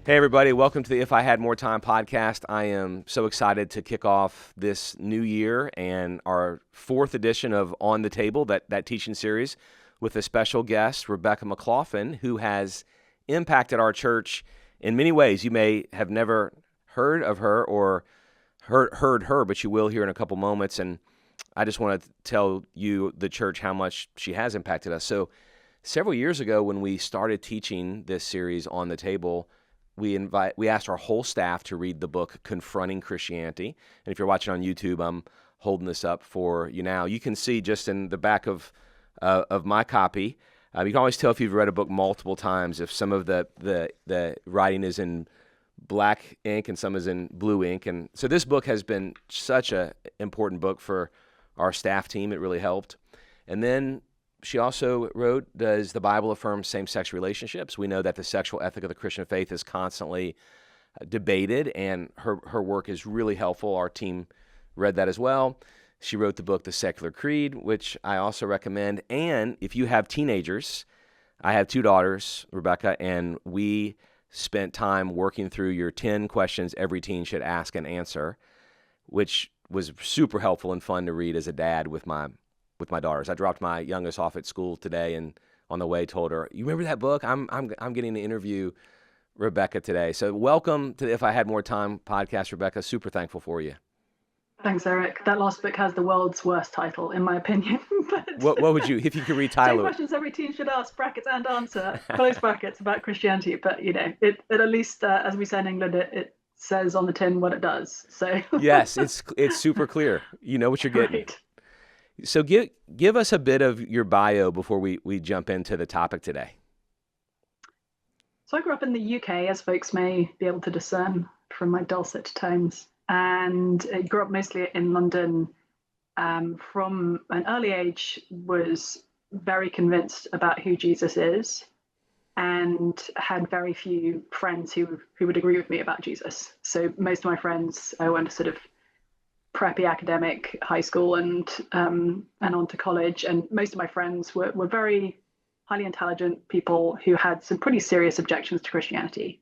Hey, everybody. Welcome to the If I Had More Time podcast. I am so excited to kick off this new year and our fourth edition of On the Table, that teaching series, with a special guest, Rebecca McLaughlin, who has impacted our church in many ways. You may have never heard of her or heard her, but you will here in a couple moments. And I just want to tell you, the church, how much she has impacted us. So several years ago, when we started teaching this series On the Table, we asked our whole staff to read the book Confronting Christianity. And if you're watching on YouTube, I'm holding this up for you now. You can see just in the back of my copy, you can always tell if you've read a book multiple times, if some of the writing is in black ink and some is in blue ink. And so this book has been such an important book for our staff team. It really helped. And then she also wrote, Does the Bible Affirm Same-Sex Relationships? We know that the sexual ethic of the Christian faith is constantly debated, and her work is really helpful. Our team read that as well. She wrote the book, The Secular Creed, which I also recommend. And if you have teenagers, I have two daughters, Rebecca, and we spent time working through your 10 questions every teen should ask and answer, which was super helpful and fun to read as a dad with my daughters. I dropped my youngest off at school today, and on the way told her, "You remember that book? I'm getting to interview Rebecca today." So welcome to the If I Had More Time podcast, Rebecca. Super thankful for you. Thanks, Eric. That last book has the world's worst title, in my opinion. But what would you, if you could retitle 10 it? questions every teen should ask, brackets and answer, close brackets, about Christianity. But it at least, as we say in England, it says on the tin what it does. So Yes, it's super clear. You know what you're getting. Right. So give us a bit of your bio before we jump into the topic today. So I grew up in the UK, as folks may be able to discern from my dulcet tones, and I grew up mostly in London. From an early age, was very convinced about who Jesus is, and had very few friends who would agree with me about Jesus. So most of my friends, I went to sort of preppy academic high school and on to college, and most of my friends were very highly intelligent people who had some pretty serious objections to Christianity.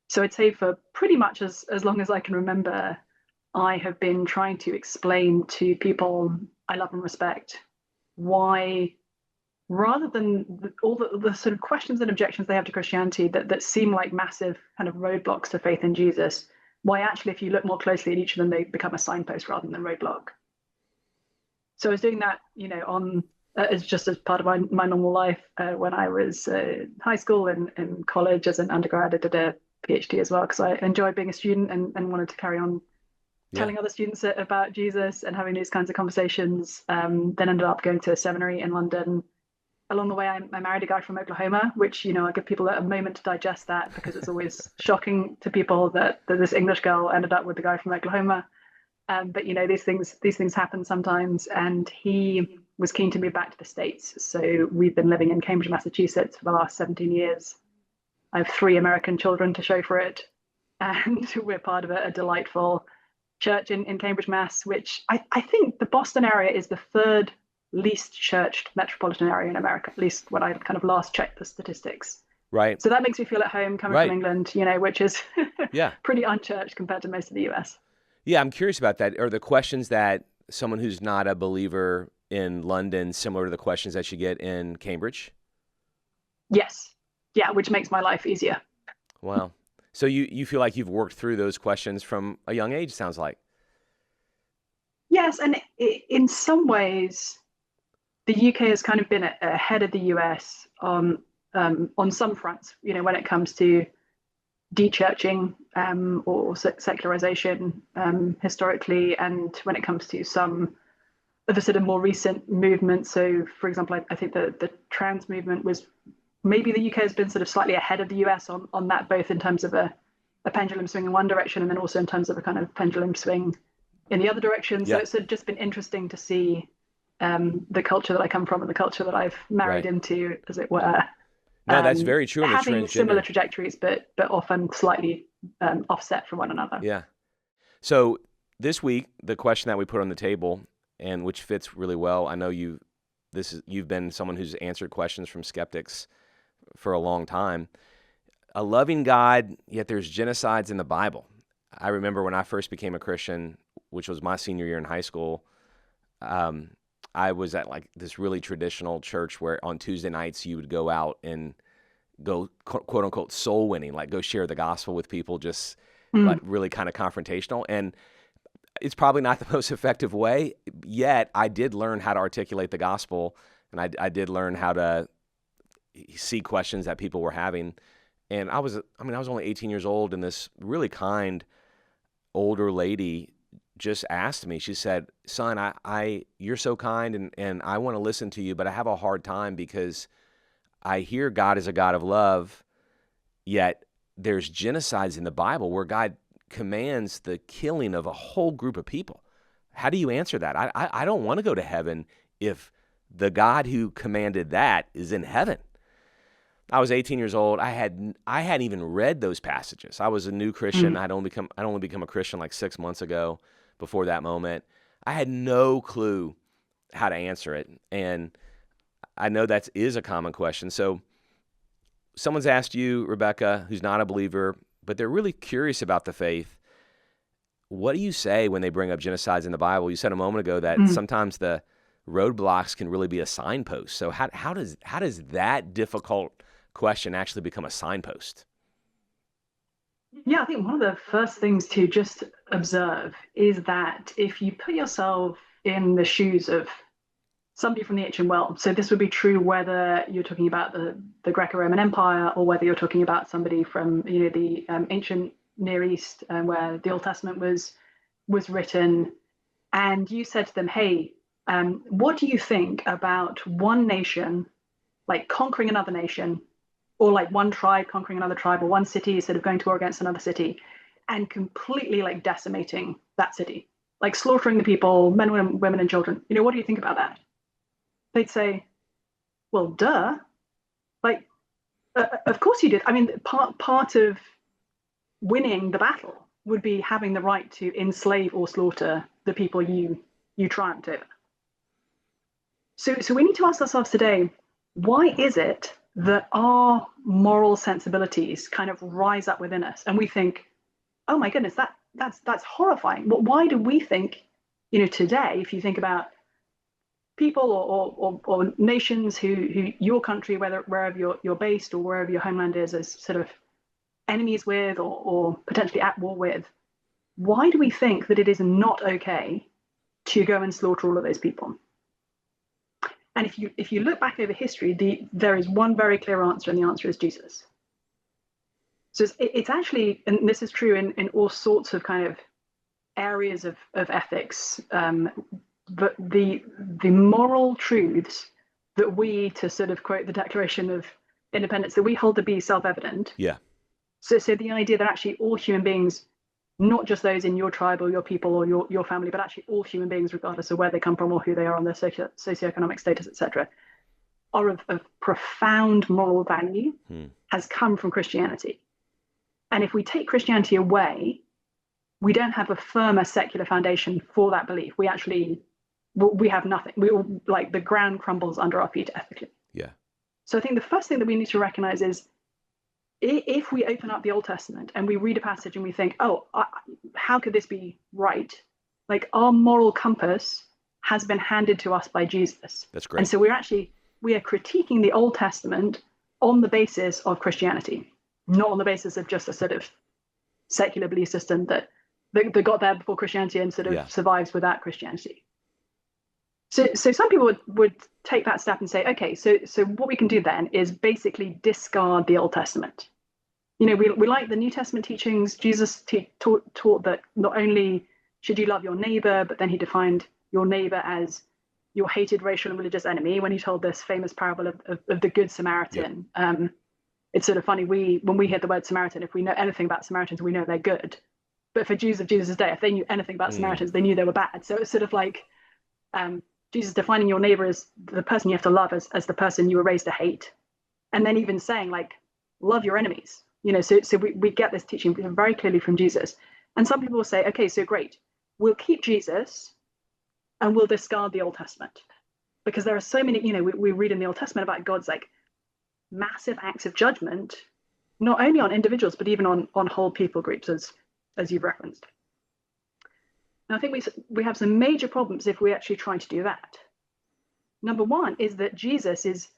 So I'd say for pretty much as long as I can remember, I have been trying to explain to people I love and respect why, rather than all the sort of questions and objections they have to Christianity that seem like massive kind of roadblocks to faith in Jesus, why actually, if you look more closely at each of them, they become a signpost rather than a roadblock. So I was doing that, as just as part of my normal life. When I was high school and college as an undergrad, I did a Ph.D. as well, because I enjoyed being a student and wanted to carry on telling other students about Jesus and having these kinds of conversations. Then ended up going to a seminary in London. Along the way, I married a guy from Oklahoma, which, I give people a moment to digest that, because it's always shocking to people that this English girl ended up with the guy from Oklahoma. But these things happen sometimes, and he was keen to move back to the States. So we've been living in Cambridge, Massachusetts for the last 17 years. I have 3 American children to show for it, and we're part of a delightful church in Cambridge, Mass, which I think the Boston area is the third least churched metropolitan area in America, at least when I kind of last checked the statistics. Right. So that makes me feel at home coming from England, which is pretty unchurched compared to most of the US. Yeah, I'm curious about that. Are the questions that someone who's not a believer in London similar to the questions that you get in Cambridge? Yes. Yeah, which makes my life easier. Wow. So you feel like you've worked through those questions from a young age, sounds like. Yes, and in some ways, the UK has kind of been ahead of the US on some fronts, when it comes to de-churching or secularization historically, and when it comes to some of the sort of more recent movements. So, for example, I think the trans movement was, maybe the UK has been sort of slightly ahead of the US on that, both in terms of a pendulum swing in one direction, and then also in terms of a kind of pendulum swing in the other direction. So it's just been interesting to see the culture that I come from and the culture that I've married into, as it were. No, that's very true. Having similar trajectories, but often slightly offset from one another. Yeah. So this week, the question that we put on the table, and which fits really well, I know you've been someone who's answered questions from skeptics for a long time. a loving God, yet there's genocides in the Bible. I remember when I first became a Christian, which was my senior year in high school, I was at like this really traditional church where on Tuesday nights you would go out and go quote unquote soul winning, like go share the gospel with people, just like really kind of confrontational. And it's probably not the most effective way, yet I did learn how to articulate the gospel, and I did learn how to see questions that people were having. And I was only 18 years old, and this really kind older lady just asked me, she said, son, you're so kind, and I want to listen to you, but I have a hard time because I hear God is a God of love, yet there's genocides in the Bible where God commands the killing of a whole group of people. How do you answer that? I don't want to go to heaven if the God who commanded that is in heaven. I was 18 years old. I hadn't even read those passages. I was a new Christian. I'd only become a Christian like 6 months ago. Before that moment, I had no clue how to answer it. And I know that is a common question. So someone's asked you, Rebecca, who's not a believer, but they're really curious about the faith. What do you say when they bring up genocides in the Bible? You said a moment ago that sometimes the roadblocks can really be a signpost. So how does that difficult question actually become a signpost? Yeah, I think one of the first things to just observe is that if you put yourself in the shoes of somebody from the ancient world, so this would be true whether you're talking about the Greco-Roman Empire or whether you're talking about somebody from the ancient Near East, where the Old Testament was written, and you said to them, hey, what do you think about one nation like conquering another nation, or like one tribe conquering another tribe, or one city sort of going to war against another city and completely like decimating that city, like slaughtering the people, men, women and children? What do you think about that? They'd say, well, duh. Like, of course you did. I mean, part of winning the battle would be having the right to enslave or slaughter the people you triumphed over. So we need to ask ourselves today, why is it that our moral sensibilities kind of rise up within us and we think, oh my goodness, that's horrifying? But why do we think, today, if you think about people or nations who your country, wherever you're based or wherever your homeland is, as sort of enemies with or potentially at war with, why do we think that it is not okay to go and slaughter all of those people? And if you look back over history, there is one very clear answer, and the answer is Jesus. So it's actually, and this is true in all sorts of kind of areas of ethics, but the moral truths that we, to sort of quote the Declaration of Independence, that we hold to be self-evident. Yeah. So the idea that actually all human beings, not just those in your tribe or your people or your family, but actually all human beings, regardless of where they come from or who they are on their socioeconomic status, etc., are of profound moral value, has come from Christianity. And if we take Christianity away, we don't have a firmer secular foundation for that belief. We have nothing. Like the ground crumbles under our feet ethically. Yeah. So I think the first thing that we need to recognize is, if we open up the Old Testament and we read a passage and we think, how could this be right? Like, our moral compass has been handed to us by Jesus. That's great. And so we are critiquing the Old Testament on the basis of Christianity, not on the basis of just a sort of secular belief system that got there before Christianity and sort of survives without Christianity. So some people would take that step and say, okay, so what we can do then is basically discard the Old Testament. We like the New Testament teachings. Jesus taught that not only should you love your neighbor, but then he defined your neighbor as your hated racial and religious enemy when he told this famous parable of the Good Samaritan. Yep. It's sort of funny, when we hear the word Samaritan, if we know anything about Samaritans, we know they're good. But for Jews of Jesus' day, if they knew anything about Samaritans, they knew they were bad. So it's sort of like Jesus defining your neighbor as the person you have to love as the person you were raised to hate. And then even saying, like, love your enemies. So we get this teaching very clearly from Jesus. And some people will say, okay, so great, we'll keep Jesus and we'll discard the Old Testament. Because there are so many, we read in the Old Testament about God's like massive acts of judgment not only on individuals, but even on whole people groups, as you've referenced. And I think we have some major problems if we actually try to do that. Number one is that Jesus is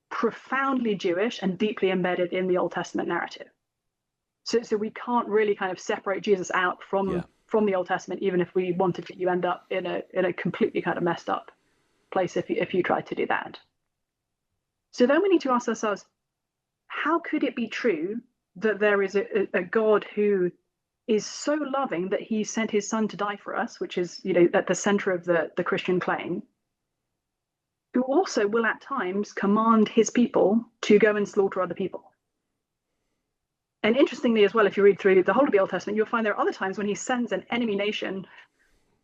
profoundly Jewish and deeply embedded in the Old Testament narrative. So we can't really kind of separate Jesus out from the Old Testament, even if we wanted to. You end up in a completely kind of messed up place if you try to do that. So then we need to ask ourselves, how could it be true that there is a God who is so loving that he sent his son to die for us, which is, at the center of the Christian claim, who also will at times command his people to go and slaughter other people? And interestingly as well, if you read through the whole of the Old Testament, you'll find there are other times when he sends an enemy nation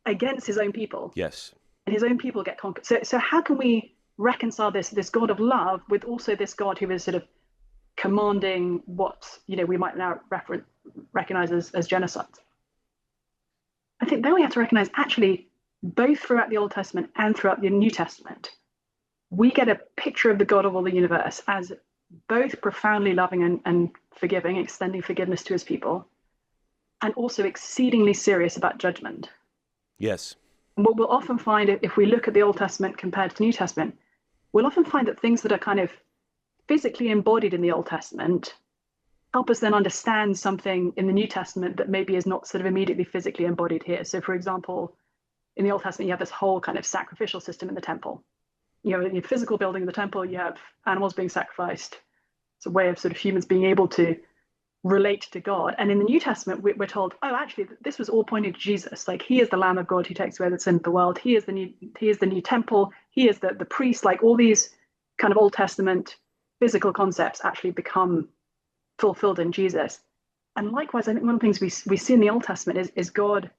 against his own people. Yes. And his own people get conquered. So how can we reconcile this God of love with also this God who is sort of commanding what we might now recognize as genocides? I think then we have to recognize, actually, both throughout the Old Testament and throughout the New Testament, we get a picture of the God of all the universe as both profoundly loving and forgiving, extending forgiveness to his people, and also exceedingly serious about judgment. Yes. And what we'll often find, if we look at the Old Testament compared to the New Testament, we'll often find that things that are kind of physically embodied in the Old Testament help us then understand something in the New Testament that maybe is not sort of immediately physically embodied here. So, for example, in the Old Testament, you have this whole kind of sacrificial system in the temple. In your physical building of the temple, you have animals being sacrificed. It's a way of sort of humans being able to relate to God. And in the New Testament, we're told, oh, actually, this was all pointing to Jesus. Like, he is the Lamb of God who takes away the sin of the world. He is the new temple. He is the priest. Like, all these kind of Old Testament physical concepts actually become fulfilled in Jesus. And likewise, I think one of the things we see in the Old Testament is God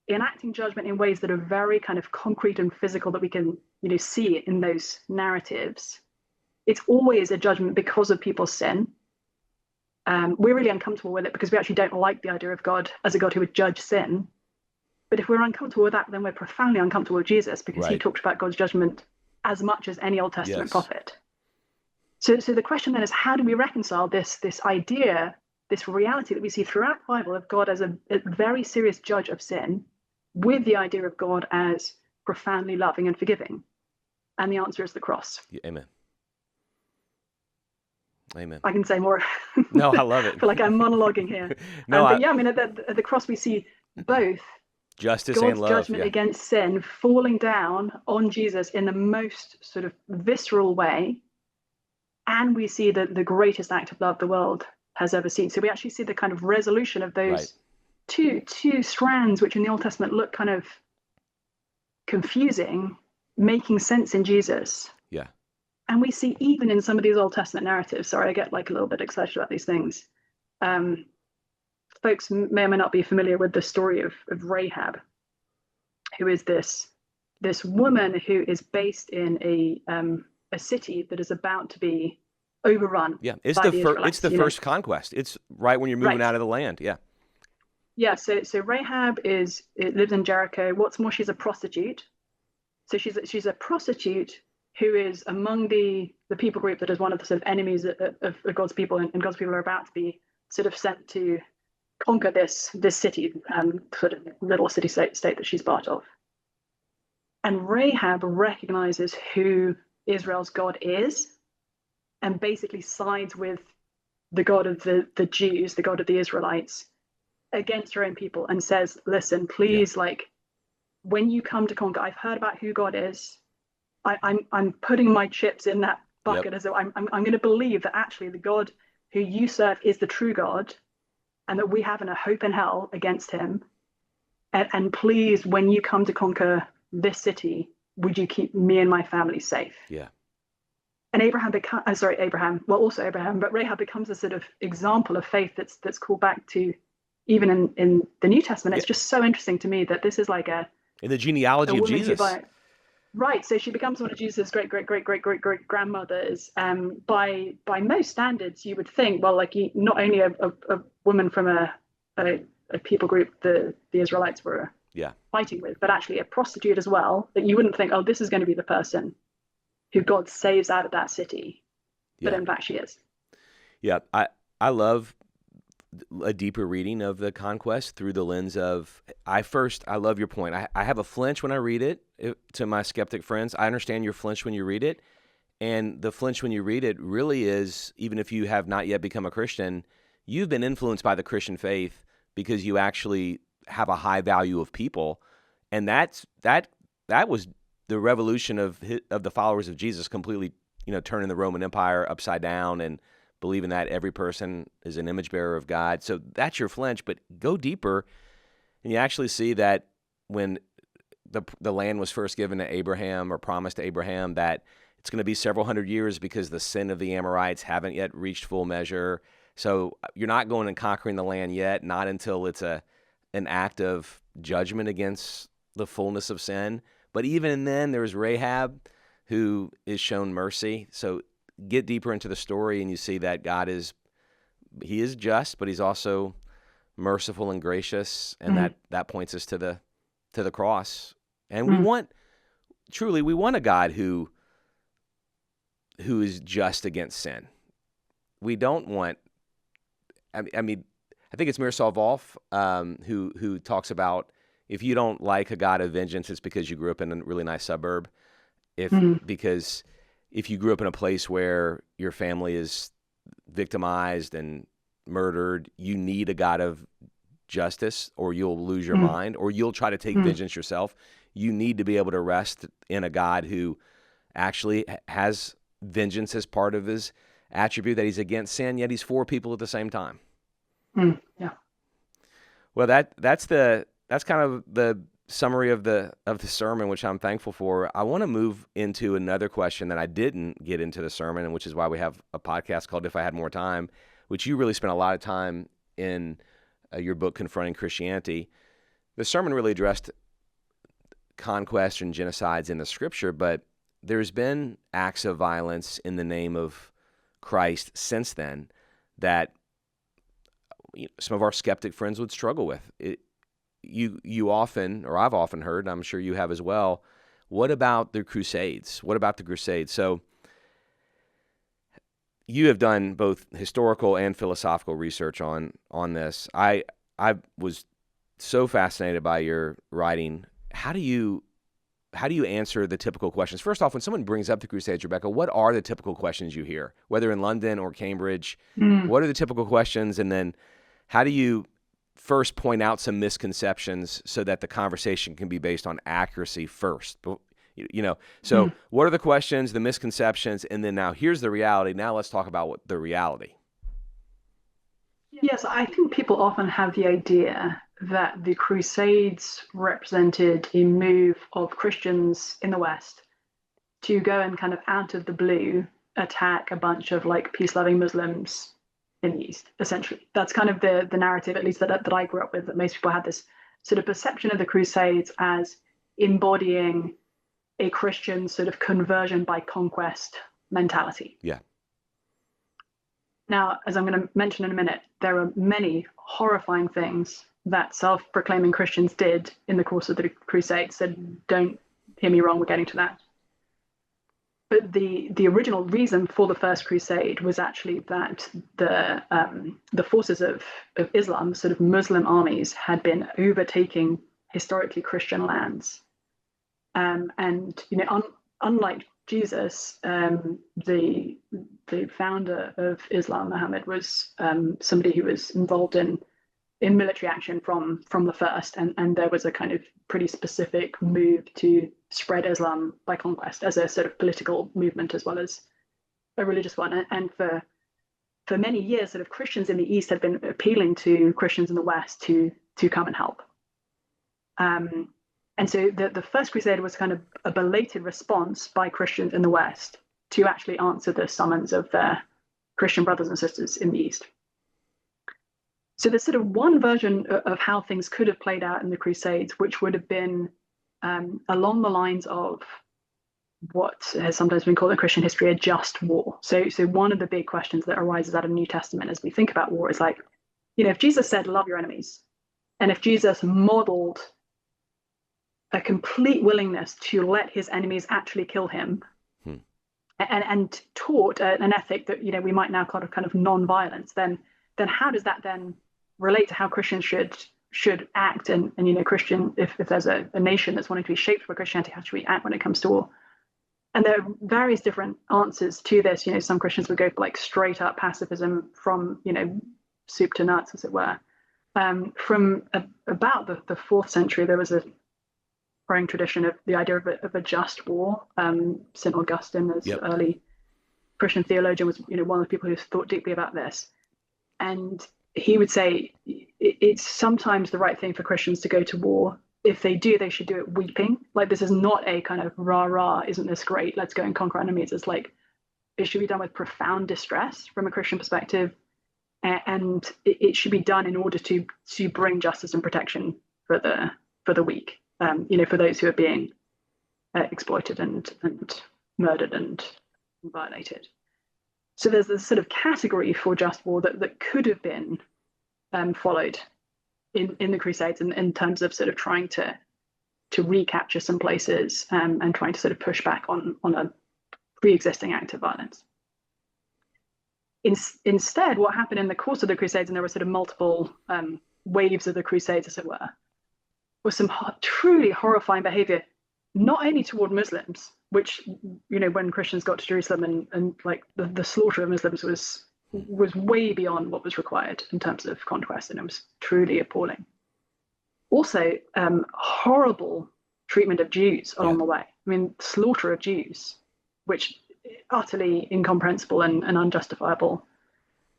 enacting judgment in ways that are very kind of concrete and physical, that we can see in those narratives. It's always a judgment because of people's sin. We're really uncomfortable with it because we actually don't like the idea of God as a God who would judge sin. But if we're uncomfortable with that, then we're profoundly uncomfortable with Jesus, because he talked about God's judgment as much as any Old Testament prophet. So the question then is, how do we reconcile this idea, this reality that we see throughout the Bible of God as a very serious judge of sin, with the idea of God as profoundly loving and forgiving? And the answer is the cross. Amen. Amen. I can say more. No, I love it. I feel like I'm monologuing here. No, but at the cross we see both justice God's and love, judgment against sin falling down on Jesus in the most sort of visceral way, and we see the greatest act of love the world has ever seen. So we actually see the kind of resolution of those two strands, which in the Old Testament look kind of confusing, making sense in Jesus. Yeah. And we see even in some of these Old Testament narratives, sorry, I get like a little bit excited about these things. Folks may or may not be familiar with the story of Rahab, who is this woman who is based in a city that is about to be overrun. Yeah, it's by the first conquest. It's right when you're moving out of the land. Yeah. Yeah. So Rahab lives in Jericho. What's more, she's a prostitute. So she's a prostitute who is among the people group that is one of the sort of enemies of God's people, and God's people are about to be sort of sent to conquer this city, sort of little city state that she's part of. And Rahab recognizes who Israel's God is, and basically sides with the God of the Jews, the God of the Israelites, against her own people, and says, listen, please, when you come to conquer, I've heard about who God is. I'm putting my chips in that bucket, as though I'm going to believe that actually the God who you serve is the true God, and that we have a hope in hell against him. And please, when you come to conquer this city, would you keep me and my family safe? Yeah. And Rahab becomes a sort of example of faith that's called back to even in the New Testament. It's just so interesting to me that this is like in the genealogy of Jesus. Right, so she becomes one of Jesus' great grandmothers. By most standards, you would think, well, not only a woman from a people group the Israelites were fighting with, but actually a prostitute as well, that you wouldn't think, oh, this is going to be the person who God saves out of that city. But in fact, she is. Yeah, I I love a deeper reading of the conquest through the lens of, I love your point. I have a flinch when I read it, to my skeptic friends. I understand your flinch when you read it. And the flinch when you read it really is, even if you have not yet become a Christian, you've been influenced by the Christian faith because you actually have a high value of people. And that was the revolution of the followers of Jesus, completely, turning the Roman Empire upside down and believing that every person is an image bearer of God. So that's your flinch, but go deeper and you actually see that when the land was first given to Abraham, or promised to Abraham, that it's going to be several hundred years because the sin of the Amorites haven't yet reached full measure. So you're not going and conquering the land yet, not until it's an act of judgment against the fullness of sin. But even then, there's Rahab, who is shown mercy. So get deeper into the story and you see that God is just, but he's also merciful and gracious. And that points us to the cross. And we want a God who is just against sin. We don't want, I think it's Miroslav Volf who talks about, if you don't like a God of vengeance, it's because you grew up in a really nice suburb. Because if you grew up in a place where your family is victimized and murdered, you need a God of justice, or you'll lose your mind, or you'll try to take vengeance yourself. You need to be able to rest in a God who actually has vengeance as part of his attribute, that he's against sin, yet he's for people at the same time. Yeah. Well, that's kind of the summary of the sermon, which I'm thankful for. I want to move into another question that I didn't get into the sermon, and which is why we have a podcast called If I Had More Time, which you really spent a lot of time in your book, Confronting Christianity. The sermon really addressed conquests and genocides in the scripture, but there's been acts of violence in the name of Christ since then that some of our skeptic friends would struggle with. You often, or I've often heard, and I'm sure you have as well, what about the Crusades? What about the Crusades? So you have done both historical and philosophical research on this. I was so fascinated by your writing. How do you answer the typical questions? First off, when someone brings up the Crusades, Rebecca, what are the typical questions you hear, whether in London or Cambridge? What are the typical questions? And then how do you first point out some misconceptions so that the conversation can be based on accuracy first? So what are the questions, the misconceptions, and then now here's the reality. Now let's talk about the reality. Yes, I think people often have the idea that the Crusades represented a move of Christians in the West to go and kind of out of the blue attack a bunch of peace-loving Muslims in the East, essentially. That's kind of the narrative, at least that I grew up with, that most people had this sort of perception of the Crusades as embodying a Christian sort of conversion by conquest mentality. Yeah. Now, as I'm going to mention in a minute, there are many horrifying things that self-proclaiming Christians did in the course of the Crusades. So don't hear me wrong, we're getting to that. But the original reason for the First Crusade was actually that the forces of Islam, sort of Muslim armies, had been overtaking historically Christian lands. Unlike Jesus, the founder of Islam, Muhammad, was somebody who was involved in military action from the first, and there was a kind of pretty specific move to spread Islam by conquest as a sort of political movement as well as a religious one. And for many years, sort of Christians in the East had been appealing to Christians in the West to come and help. And so the First Crusade was kind of a belated response by Christians in the West to actually answer the summons of their Christian brothers and sisters in the East. So there's sort of one version of how things could have played out in the Crusades, which would have been along the lines of what has sometimes been called in Christian history a just war. So one of the big questions that arises out of the New Testament as we think about war is if Jesus said, love your enemies, and if Jesus modeled a complete willingness to let his enemies actually kill him, and taught an ethic that we might now call kind of non-violence, then then how does that then relate to how Christians should act? And you know, Christian, if there's a nation that's wanting to be shaped by Christianity, how should we act when it comes to war? And there are various different answers to this. You know, some Christians would go for like straight up pacifism from, you know, soup to nuts, as it were. From about the fourth century, there was a growing tradition of the idea of a just war. St. Augustine, as Yep. early Christian theologian, was, you know, one of the people who thought deeply about this. And he would say it's sometimes the right thing for Christians to go to war. If they do, they should do it weeping. Like, this is not a kind of rah rah, isn't this great? Let's go and conquer enemies. It's like, it should be done with profound distress from a Christian perspective. And it should be done in order to bring justice and protection for the weak, you know, for those who are being exploited and murdered and violated. So there's this sort of category for just war that could have been followed in the Crusades in terms of sort of trying to recapture some places and trying to sort of push back on a pre-existing act of violence. Instead, what happened in the course of the Crusades, and there were sort of multiple waves of the Crusades, as it were, was some truly horrifying behavior, not only toward Muslims, which, you know, when Christians got to Jerusalem and like the slaughter of Muslims was way beyond what was required in terms of conquest, and it was truly appalling. Also, horrible treatment of Jews along the way. I mean, slaughter of Jews, which utterly incomprehensible and unjustifiable.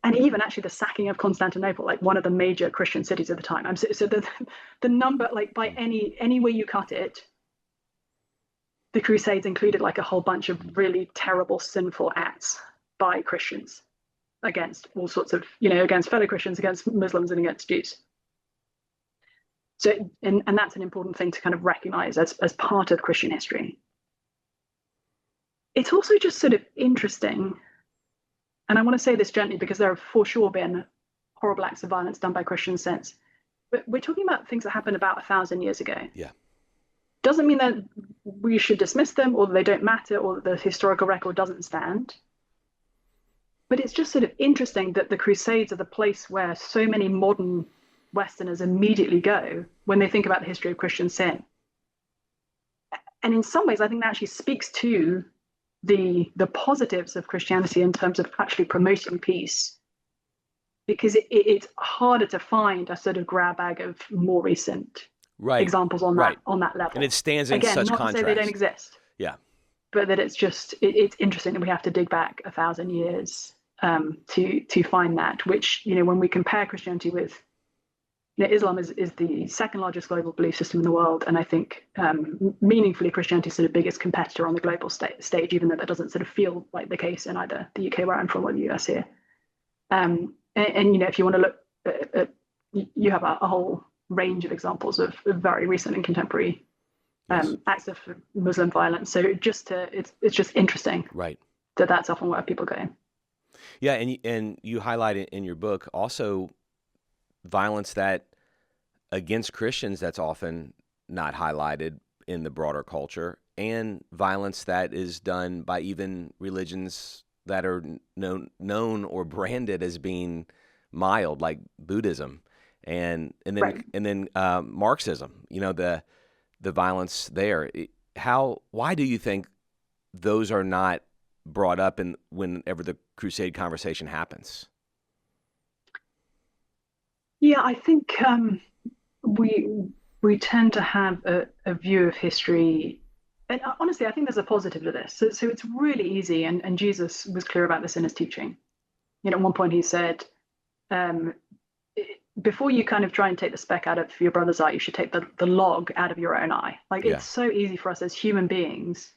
And even actually the sacking of Constantinople, like one of the major Christian cities at the time. So the number, like by any way you cut it, the Crusades included like a whole bunch of really terrible, sinful acts by Christians against all sorts of, you know, against fellow Christians, against Muslims, and against Jews. So, and that's an important thing to kind of recognize as part of Christian history. It's also just sort of interesting, and I want to say this gently because there have for sure been horrible acts of violence done by Christians since, but we're talking about things that happened about 1,000 years ago. Yeah. Doesn't mean that we should dismiss them or that they don't matter or that the historical record doesn't stand. But it's just sort of interesting that the Crusades are the place where so many modern Westerners immediately go when they think about the history of Christian sin. And in some ways, I think that actually speaks to the positives of Christianity in terms of actually promoting peace, because it's harder to find a sort of grab bag of more recent examples on that level. And it stands in Again, such not contrast. to say they don't exist. Yeah. But that it's just it's interesting that we have to dig back 1,000 years to find that, which, you know, when we compare Christianity with, you know, Islam is the second largest global belief system in the world, and I think meaningfully Christianity is sort of biggest competitor on the global stage, even though that doesn't sort of feel like the case in either the UK where I'm from or the US here. And you know, if you want to look at you have a whole range of examples of very recent and contemporary acts of Muslim violence. So it's just interesting, right, that that's often where people go. Yeah, and you highlight it in your book also violence that against Christians that's often not highlighted in the broader culture, and violence that is done by even religions that are known or branded as being mild, like Buddhism, and then Marxism. You know, the violence there. Why do you think those are not brought up in whenever the Crusade conversation happens? Yeah, I think we tend to have a view of history, and honestly, I think there's a positive to this. So it's really easy, and Jesus was clear about this in his teaching. You know, at one point he said, before you kind of try and take the speck out of your brother's eye, you should take the log out of your own eye. Like, it's so easy for us as human beings,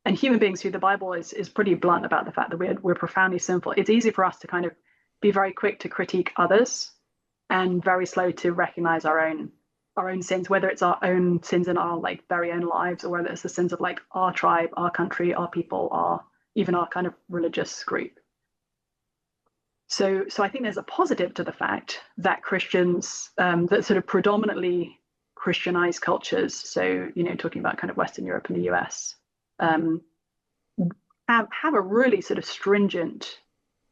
and human beings who the Bible is pretty blunt about the fact that we're profoundly sinful. It's easy for us to kind of be very quick to critique others and very slow to recognize our own sins, whether it's our own sins in our like very own lives, or whether it's the sins of like our tribe, our country, our people, even our kind of religious group. So I think there's a positive to the fact that Christians, that sort of predominantly Christianized cultures, so, you know, talking about kind of Western Europe and the US, have a really sort of stringent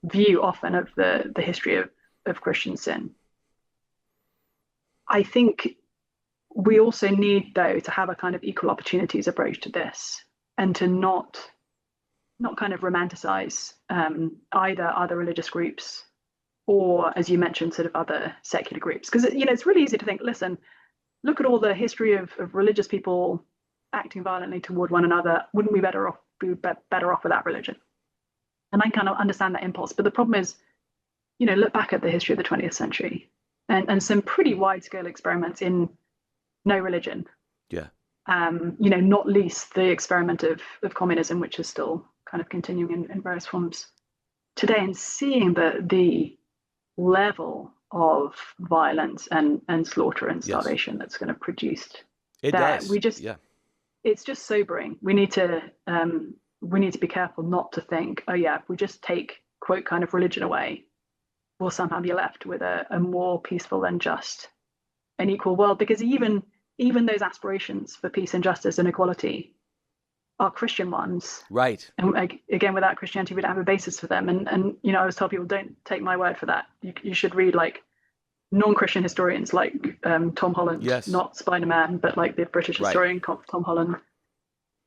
view often of the history of of Christian sin. I think we also need, though, to have a kind of equal opportunities approach to this, and to not kind of romanticize either other religious groups or, as you mentioned, sort of other secular groups. Because, it's really easy to think, listen, look at all the history of religious people acting violently toward one another. Wouldn't we be better off without religion? And I kind of understand that impulse. But the problem is, look back at the history of the 20th century and some pretty wide-scale experiments in no religion. Yeah. Not least the experiment of communism, which is still kind of continuing in various forms today, and seeing the level of violence and slaughter and starvation that's going to produce. It does. It's just sobering. We need to be careful not to think, oh yeah, if we just take, quote, kind of religion away, we'll somehow be left with a more peaceful and just and equal world. Because even those aspirations for peace and justice and equality are Christian ones. Right. And again, without Christianity, we don't have a basis for them. And I always tell people, don't take my word for that. You should read like non-Christian historians like Tom Holland, not Spider-Man, but like the British historian Tom Holland,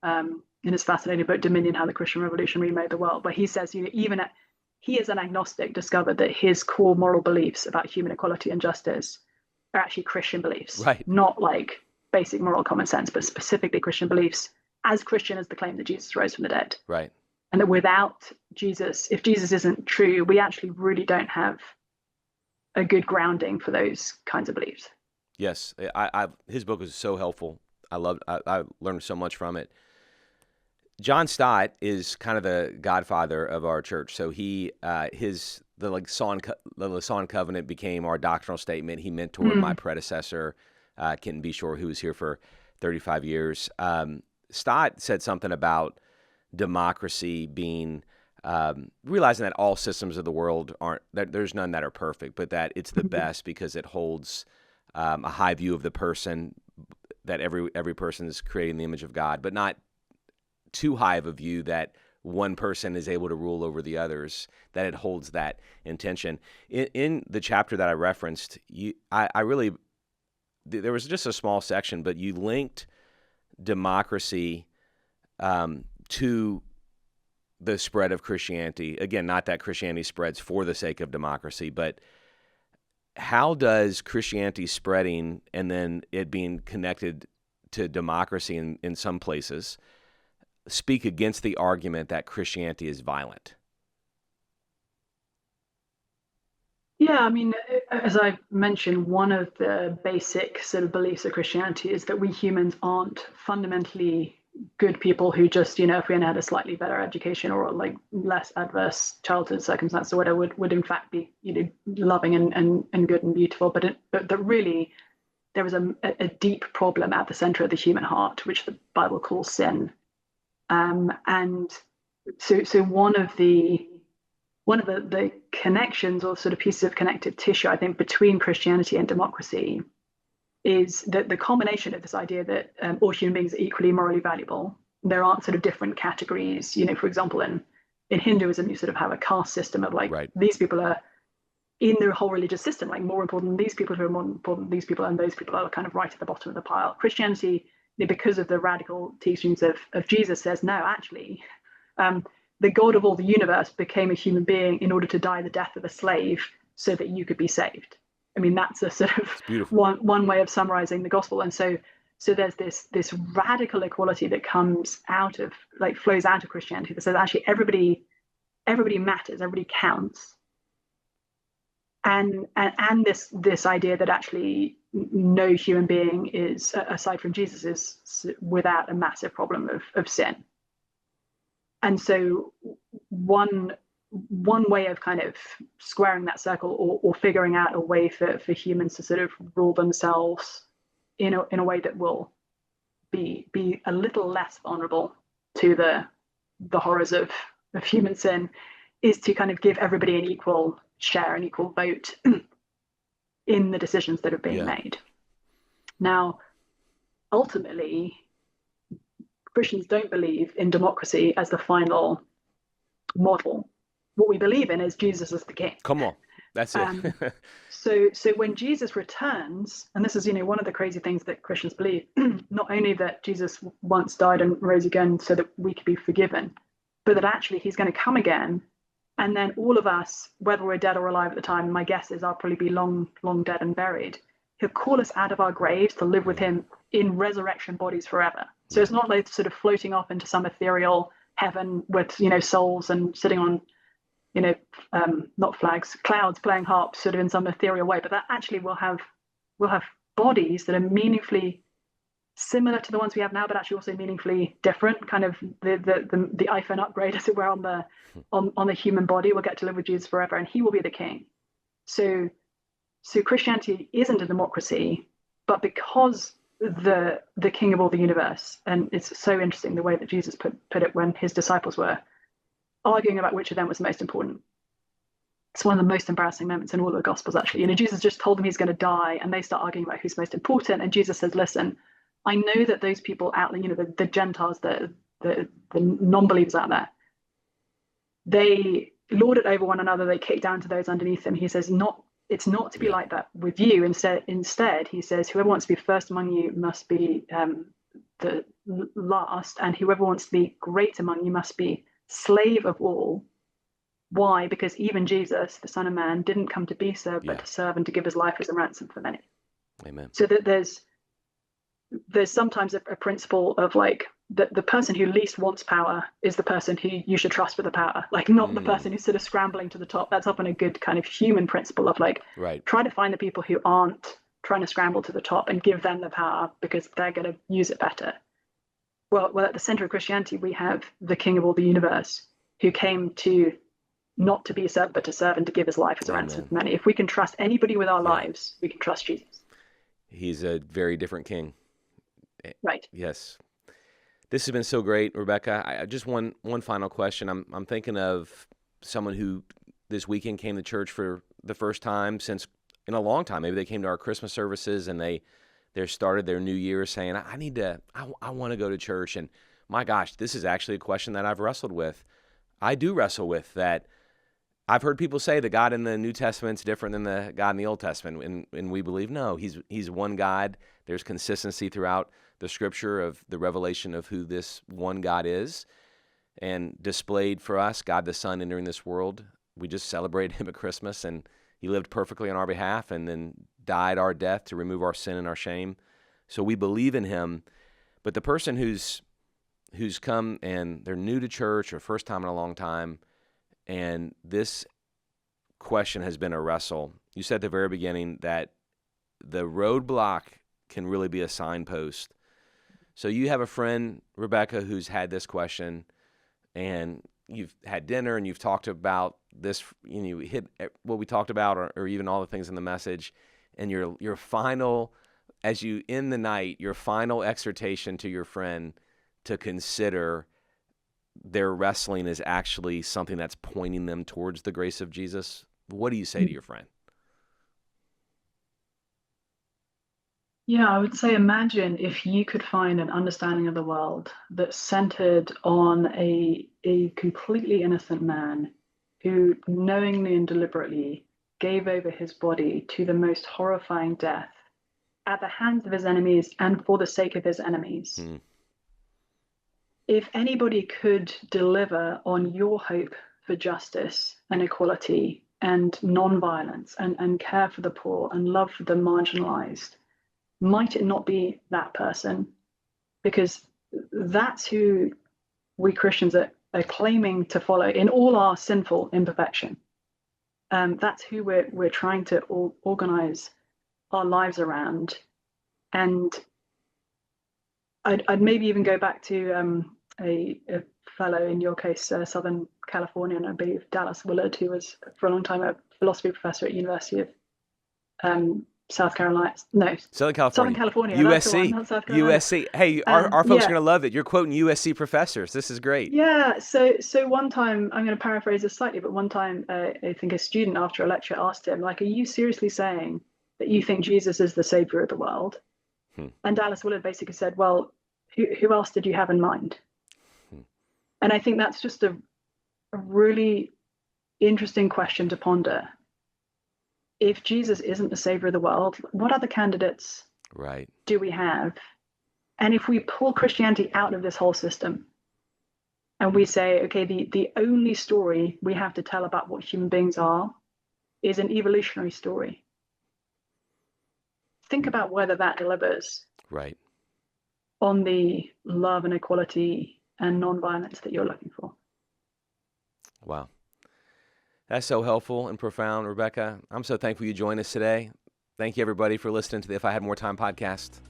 in his fascinating book Dominion: How the Christian Revolution Remade the World, where he says, he as an agnostic discovered that his core moral beliefs about human equality and justice are actually Christian beliefs, not like basic moral common sense, but specifically Christian beliefs, as Christian as the claim that Jesus rose from the dead. Right. And that without Jesus, if Jesus isn't true, we actually really don't have a good grounding for those kinds of beliefs. Yes, his book was so helpful. I learned so much from it. John Stott is kind of the godfather of our church. So the Lausanne Covenant became our doctrinal statement. He mentored my predecessor, Kenton Beshore, who was here for 35 years. Stott said something about democracy being realizing that all systems of the world there's none that are perfect, but that it's the best because it holds a high view of the person, that every person is created in the image of God, but not too high of a view that one person is able to rule over the others, that it holds that intention. In the chapter that I referenced, there was just a small section, but you linked democracy to the spread of Christianity. Again, not that Christianity spreads for the sake of democracy, but how does Christianity spreading and then it being connected to democracy in some places speak against the argument that Christianity is violent? Yeah, I mean, as I mentioned, one of the basic sort of beliefs of Christianity is that we humans aren't fundamentally good people who just, if we had a slightly better education or like less adverse childhood circumstances or whatever, would in fact be, loving and good and beautiful. But that really there is a deep problem at the center of the human heart, which the Bible calls sin. And so one of the connections or sort of pieces of connective tissue, I think, between Christianity and democracy is that the combination of this idea that all human beings are equally morally valuable. There aren't sort of different categories. For example, in Hinduism, you sort of have a caste system of like, these people are in the whole religious system, like more important than these people, who are more important than these people, and those people are kind of right at the bottom of the pile. Christianity, because of the radical teachings of Jesus, says, no, actually, the God of all the universe became a human being in order to die the death of a slave so that you could be saved. I mean, that's a sort of one way of summarizing the gospel. And so there's this radical equality that comes out of, like, flows out of Christianity that says actually everybody matters, everybody counts. And this idea that actually no human being is, aside from Jesus, is without a massive problem of sin. And so one way of kind of squaring that circle or figuring out a way for humans to sort of rule themselves in a way that will be a little less vulnerable to the horrors of human sin is to kind of give everybody an equal share, an equal vote in the decisions that are being made. Now, ultimately, Christians don't believe in democracy as the final model. What we believe in is Jesus as the king. Come on. That's it. Um, so when Jesus returns, and this is, one of the crazy things that Christians believe, not only that Jesus once died and rose again so that we could be forgiven, but that actually he's going to come again. And then all of us, whether we're dead or alive at the time, my guess is I'll probably be long, long dead and buried. He'll call us out of our graves to live with him in resurrection bodies forever. So it's not like sort of floating off into some ethereal heaven with, souls and sitting on, not flags, clouds, playing harps, sort of in some ethereal way. But that actually we'll have bodies that are meaningfully similar to the ones we have now, but actually also meaningfully different. Kind of the iPhone upgrade, as it were, on the human body. We'll get to live with Jesus forever, and he will be the king. So Christianity isn't a democracy, but because the king of all the universe, and it's so interesting the way that Jesus put it when his disciples were arguing about which of them was most important. It's one of the most embarrassing moments in all of the Gospels, actually. Jesus just told them he's going to die, and they start arguing about who's most important. And Jesus says, listen, I know that those people out there, the Gentiles, the non-believers out there, they lord it over one another. They kick down to those underneath them. He says, it's not to be like that with you. Instead, he says, whoever wants to be first among you must be the last, and whoever wants to be great among you must be slave of all. Why? Because even Jesus, the Son of Man, didn't come to be served, but to serve and to give his life as a ransom for many. Amen. So that there's sometimes a principle of like the person who least wants power is the person who you should trust with the power, like not the person who's sort of scrambling to the top. That's often a good kind of human principle of like, try to find the people who aren't trying to scramble to the top and give them the power because they're going to use it better. Well, at the center of Christianity, we have the king of all the universe who came to not to be served, but to serve and to give his life as a ransom for many. If we can trust anybody with our lives, we can trust Jesus. He's a very different king. Right. Yes. This has been so great, Rebecca. I just one final question. I'm thinking of someone who this weekend came to church for the first time since in a long time. Maybe they came to our Christmas services and they started their new year saying, I want to go to church. And my gosh, this is actually a question that I've wrestled with. I do wrestle with that. I've heard people say the God in the New Testament is different than the God in the Old Testament, and we believe no, he's one God. There's consistency throughout the Scripture of the revelation of who this one God is, and displayed for us, God the Son entering this world. We just celebrated him at Christmas, and he lived perfectly on our behalf, and then died our death to remove our sin and our shame. So we believe in him. But the person who's come and they're new to church or first time in a long time, and this question has been a wrestle. You said at the very beginning that the roadblock can really be a signpost. So you have a friend, Rebecca, who's had this question, and you've had dinner and you've talked about this, you hit what we talked about or even all the things in the message, and your final, as you end the night, your final exhortation to your friend to consider their wrestling is actually something that's pointing them towards the grace of Jesus. What do you say to your friend? Yeah, I would say imagine if you could find an understanding of the world that's centered on a completely innocent man who knowingly and deliberately gave over his body to the most horrifying death at the hands of his enemies and for the sake of his enemies. If anybody could deliver on your hope for justice and equality and nonviolence and care for the poor and love for the marginalized, might it not be that person? Because that's who we Christians are claiming to follow in all our sinful imperfection. That's who we're trying to organize our lives around. And I'd maybe even go back to a fellow, in your case, Southern Californian, I believe, Dallas Willard, who was for a long time a philosophy professor at University of Southern California, USC. not South Carolina. USC. Hey, our folks are going to love it. You're quoting USC professors. This is great. Yeah. So one time, I'm going to paraphrase this slightly, but one time, I think a student after a lecture asked him, like, are you seriously saying that you think Jesus is the savior of the world? And Dallas Willard basically said, well, who else did you have in mind? And I think that's just a really interesting question to ponder. if Jesus isn't the savior of the world, what other candidates Right. do we have? And if we pull Christianity out of this whole system and we say, okay, the only story we have to tell about what human beings are is an evolutionary story, think about whether that delivers Right. on the love and equality and nonviolence that you're looking for. Wow. That's so helpful and profound, Rebecca. I'm so thankful you joined us today. Thank you, everybody, for listening to the If I Had More Time podcast.